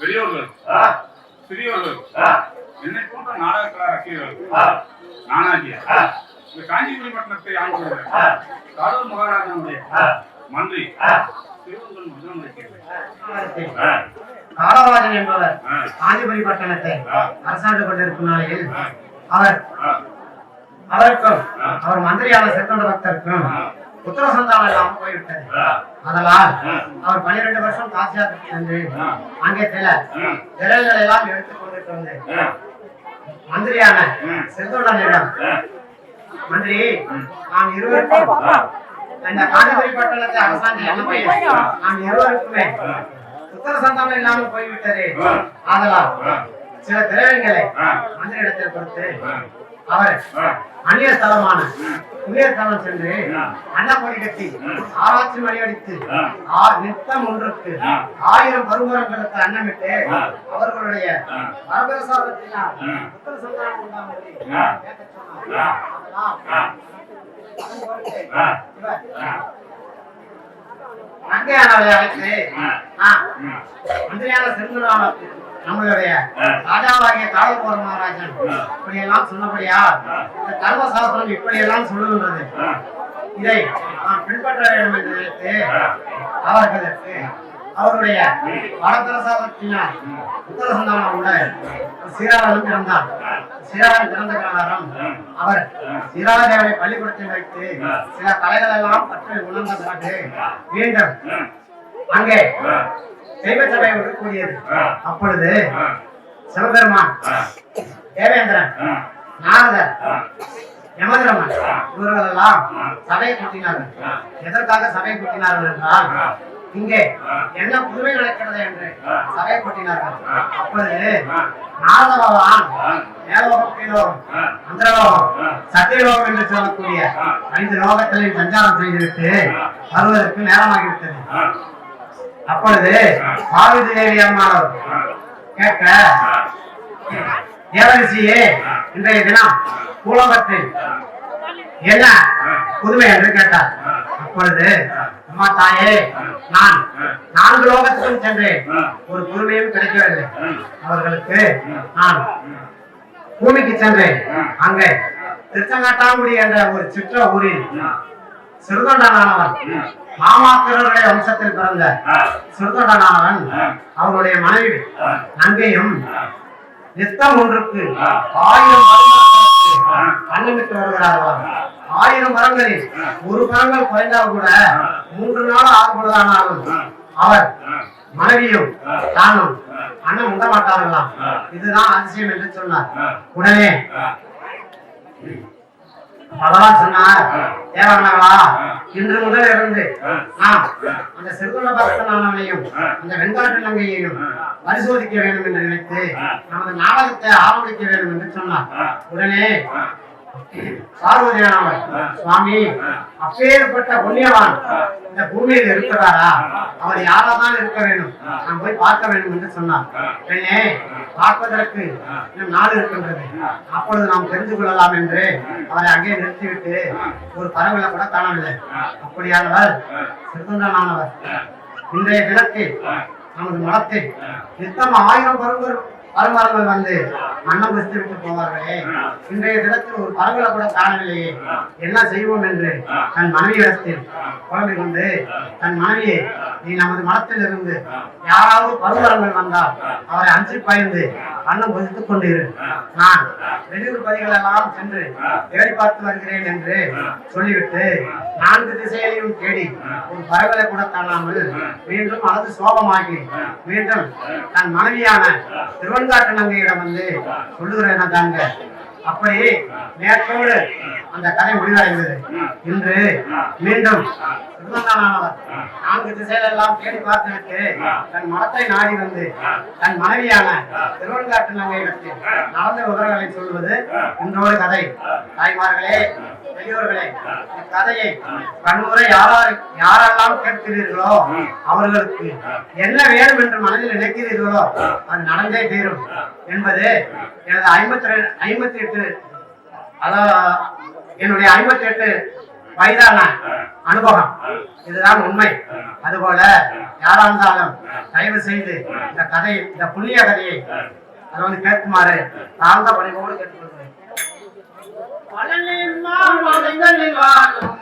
பெரியோர்கள் சிறியோர்கள் என்னை போன்ற நாடகக்கலா ரசிகர்கள் நானாகிய இந்த காஞ்சிபுரி பட்டணத்தை ஆண்டு காடூர் மகாராஜனுடைய மந்திரி காடராஜன் என்பவர் காஞ்சிபுரி பட்டணத்தை அரசாண்டு கொண்டிருக்கும் நாளையில் அவருக்கும் அவர் மந்திரியாளர் செல்கொண்ட பக்தருக்கும் புத்திர சந்தானம் இல்லாமல் போய்விட்டது. அதனால் அவர் 12 வருஷம் காசி யாத்திரை சென்று அங்கே சில விரல்கள் எல்லாம் எடுத்துக் கொண்டுட்டு வந்து மந்திரியான செல்கொண்டனிடம், மந்திரி, நாம் இருவருக்கும் இந்த காஞ்சிபுரி பட்டணத்தை அரசாங்கம் என்ன பையன், நாம் இருவருக்குமே புத்திர சந்தானம் இல்லாமல் போய்விட்டது. அதனால் சில திரவியங்களை மந்திரியிடத்தில் கொடுத்து அவர் அந்நிய ஸ்தலமான புண்ணியஸ்தலம் சென்று அன்னப்பொடி கட்டி ஆராய்ச்சி மணி அடித்து நித்தம் ஒன்றுக்கு 1000 பருவங்களுக்கு அன்னமிட்டு அவர்களுடைய வரபிரசாதத்தினால் புத்திர சந்தானம் உண்டாகும்படி கேட்கச் சொன்னார். அங்கேயானவரை அழைத்து மந்திரியான செல்வராமன் நம்மளுடைய ராஜாவாகிய காலபுர மகாராஜன் இப்படி எல்லாம் சொன்னபடியா இந்த கர்மசாஸ்திரம் இப்படி எல்லாம் சொல்லுகின்றது, இதை நாம் பின்பற்ற வேண்டும் என்று நினைத்து அவர்களுக்கு அவருடைய வரப்பிரசாதத்தினால் புத்திர சந்தானம் உள்ள சீராளனும் பிறந்தார். சீராளன் பிறந்த பிரகாரம் அவர் சீராளதேவனை பள்ளிக்கூடத்தில் வைத்து சில கலைகள் எல்லாம் பற்றி உணர்ந்த பிறகு மீண்டும் அங்கே தெய்வ சபை ஒன்று கூடியது. அப்பொழுது சிவபெருமான், தேவேந்திரன், நாரதர், யமதர்மன் இவர்கள் எல்லாம் சபையை கூட்டினார்கள். எதற்காக சபையை கூட்டினார்கள் என்றால், இங்கே என்ன புதுமை நடக்கிறது என்று சபை கூட்டினார்கள். அப்பொழுது நாரத பகவான் மேலோகம், கீழோகம், அந்தரலோகம், சத்தியலோகம் என்று சொல்லக்கூடிய 5 லோகத்திலையும் சஞ்சாரம் செய்துவிட்டு வருவதற்கு நேரமாகிவிட்டது. அப்பொழுது பார்வதி தேவி அம்மாள் கேட்க, தேவரிஷியே, இன்றைய தினம் பூலோகத்தில் என்ன புதுமை என்று கேட்டார். அப்பொழுது, அம்மா தாயே, நான் 4 லோகத்துக்கும் சென்றேன், ஒரு புதுமையும் கிடைக்கவில்லை. அவர்களுக்கு நான் பூமிக்கு சென்றேன். அங்கே திருச்செங்காட்டாங்குடி என்ற ஒரு சிற்ற ஊரில் சிறுதொண்டனானவன், மாமாத்திரருடைய வம்சத்தில் பிறந்த சிறுதொண்டனானவன் அவருடைய மனைவி நங்கையும் நித்தம் ஒன்றுக்கு 1000 கண்ணுமிட்டு வருகிறார்களாம். 1000 மரங்களில் ஒரு மரங்கள் குறைந்தால் கூட 3 நாள் 6 பொழுதானாலும் அவர் மனைவியும் தானும் அண்ணன் உண்ட மாட்டார்களாம். இதுதான் அதிசயம் என்று சொன்னார். உடனே பகவான் சொன்னார், தேவர்களா, இன்று முதல் இருந்து நாம் அந்த சிறுகுல பக்தனானவனையும் அந்த வெண்காட்டு நங்கையையும் பரிசோதிக்க வேண்டும் என்று நினைத்து நமது நாடகத்தை ஆரம்பிக்க வேண்டும் என்று சொன்னார். உடனே பார்வதியானவர், சுவாமி, அப்பேற்பட்ட புண்ணியவான் இந்த பூமியில் இருக்கிறாரா? அவர் யாராதான் இருக்க வேண்டும், நாம் போய் பார்க்க வேண்டும் என்று சொன்னார். பெண்ணே, பார்ப்பதற்கு இன்னும் நாள் இருக்கின்றது, அப்பொழுது நாம் தெரிந்து கொள்ளலாம் என்று அவரை அங்கே நிறுத்திவிட்டு ஒரு பறவைகளை கூட காணவில்லை. அப்படியானவர் சிறுதொண்டனானவர் இன்றைய தினத்தில் நமது மனத்தில் நித்தம் 1000 பருமரங்கள் வந்து அன்னம் வச்சு விட்டு போவார்களே, இன்றைய தினத்தில் ஒரு பருவங்களை கூட காணவில்லையே, என்ன செய்வோம் என்று தன் மனைவியிடத்தில் குழம்பி கொண்டு, தன் மனைவியை, நீ நமது மனத்தில் இருந்து யாராவது பருமரங்கள் வந்தால் அவரை அஞ்சு பாய்ந்து அன்னம் வசித்துக் கொண்டிரு, நான் வெளியூர் பதிகள் எல்லாம் சென்று தேடி பார்த்து வருகிறேன் என்று சொல்லிவிட்டு 4 திசையையும் தேடி ஒரு பறவைகளை கூட காணாமல் மீண்டும் மனது சோகமாகி மீண்டும் தன் மனைவியான திருவன்காட்டு நங்கையிடம் வந்து சொல்லுகிறேன் தாங்க. அப்படி நேற்றோடு அந்த கதை முடிவடைந்தது. இன்று மீண்டும் திருவந்தானவர் 4 திசையிலெல்லாம் தேடி பார்த்துவிட்டு தன் மனத்தை நாடி வந்து தன் மனைவியான திருவன்காட்டு நங்கையிடத்தில் நடந்த விவரங்களை சொல்வது இன்றோடு கதை. தாய்மார்களே, பெரியோர்களே, இக்கதையை கண்முறை யாரெல்லாம் கேட்கிறீர்களோ அவர்களுக்கு என்ன வேணும் என்று மனதில் நினைக்கிறீர்களோ அது நடந்தே தீரும் என்பது எனது 58 என்னுடைய 58 வயதான அனுபவம். இதுதான் உண்மை. அதுபோல யாரா இருந்தாலும் தயவு செய்து இந்த கதை, இந்த புண்ணிய கதையை அதை கேட்குமாறு தாழ்ந்த பணிவோடு கேட்டுக்கொள்கிறேன். பழனி மாமலைகளில் வாழும்